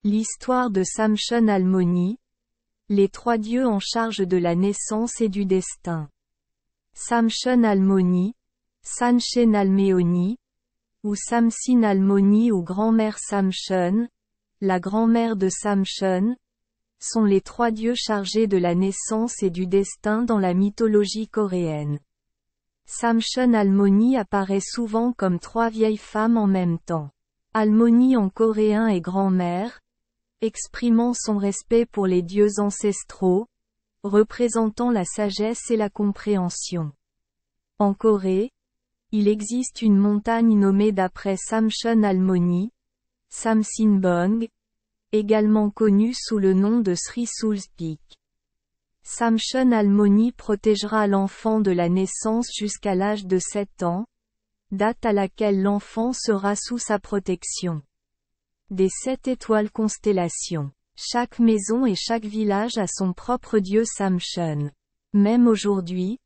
L'histoire de Samshon Almoni. Les trois dieux en charge de la naissance et du destin. Samshon Almoni, Sanchen Almeoni, ou Samsin Almoni ou grand-mère Samshon, la grand-mère de Samshon, sont les trois dieux chargés de la naissance et du destin dans la mythologie coréenne. Samshon Almoni apparaît souvent comme trois vieilles femmes en même temps. Almoni en coréen est grand-mère, exprimant son respect pour les dieux ancestraux, représentant la sagesse et la compréhension. En Corée, il existe une montagne nommée d'après Samshon Almoni, Samsinbong, également connue sous le nom de Sri Peak. Samshon Almoni protégera l'enfant de la naissance jusqu'à l'âge de 7 ans, date à laquelle l'enfant sera sous sa protection. Des 7 étoiles constellations. Chaque maison et chaque village a son propre dieu Samshon. Même aujourd'hui,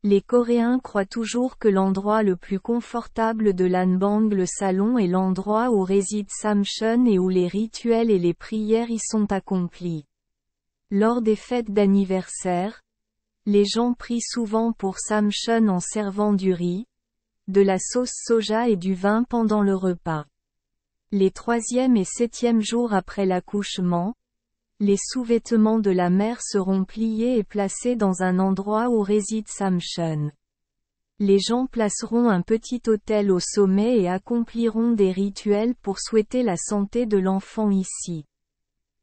les Coréens croient toujours que l'endroit le plus confortable de l'Hanbang, le salon, est l'endroit où réside Samshon et où les rituels et les prières y sont accomplis. Lors des fêtes d'anniversaire, les gens prient souvent pour Samshon en servant du riz, de la sauce soja et du vin pendant le repas. Les 3e et 7e jours après l'accouchement, les sous-vêtements de la mère seront pliés et placés dans un endroit où réside Samshon. Les gens placeront un petit autel au sommet et accompliront des rituels pour souhaiter la santé de l'enfant ici.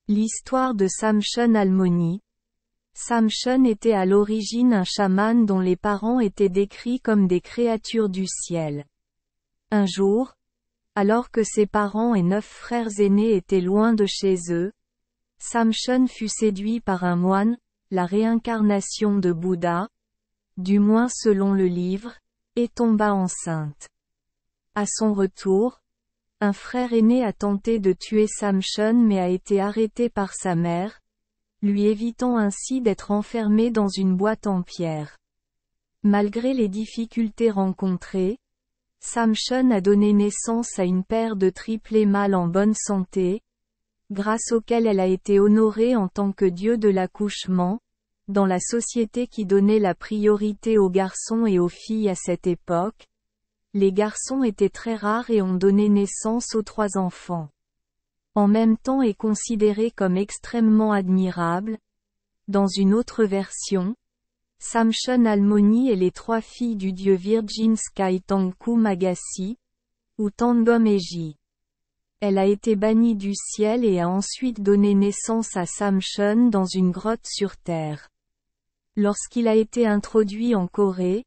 L'histoire de Samshon Almoni. Samshon était à l'origine un chaman dont les parents étaient décrits comme des créatures du ciel. Un jour, alors que ses parents et 9 frères aînés étaient loin de chez eux, Samshon fut séduit par un moine, la réincarnation de Bouddha, du moins selon le livre, et tomba enceinte. À son retour, un frère aîné a tenté de tuer Samshon mais a été arrêté par sa mère, lui évitant ainsi d'être enfermé dans une boîte en pierre. Malgré les difficultés rencontrées, Samshon a donné naissance à une paire de triplés mâles en bonne santé, grâce auxquels elle a été honorée en tant que dieu de l'accouchement, dans la société qui donnait la priorité aux garçons et aux filles à cette époque. Les garçons étaient très rares et ont donné naissance aux 3 enfants. En même temps est considéré comme extrêmement admirable. Dans une autre version, Samshon Almoni et les 3 filles du dieu Virgin Sky Tangku Magasi, ou Tangom Eji. Elle a été bannie du ciel et a ensuite donné naissance à Samshon dans une grotte sur terre. Lorsqu'il a été introduit en Corée,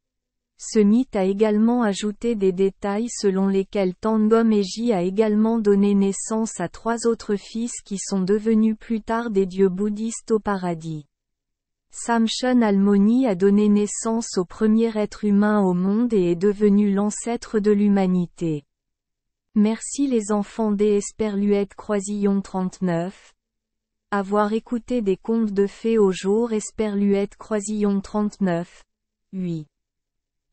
ce mythe a également ajouté des détails selon lesquels Tangom Eji a également donné naissance à 3 autres fils qui sont devenus plus tard des dieux bouddhistes au paradis. Samshon Almoni a donné naissance au premier être humain au monde et est devenu l'ancêtre de l'humanité. Merci les enfants des Esperluette Croisillon 39. Avoir écouté des contes de fées au jour Esperluette Croisillon 39. 8.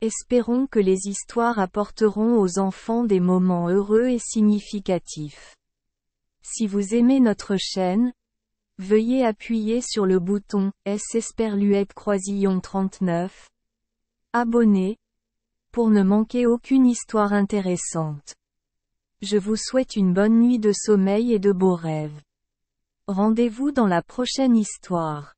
Espérons que les histoires apporteront aux enfants des moments heureux et significatifs. Si vous aimez notre chaîne, veuillez appuyer sur le bouton S Esperluette Croisillon 39. Abonner, pour ne manquer aucune histoire intéressante. Je vous souhaite une bonne nuit de sommeil et de beaux rêves. Rendez-vous dans la prochaine histoire.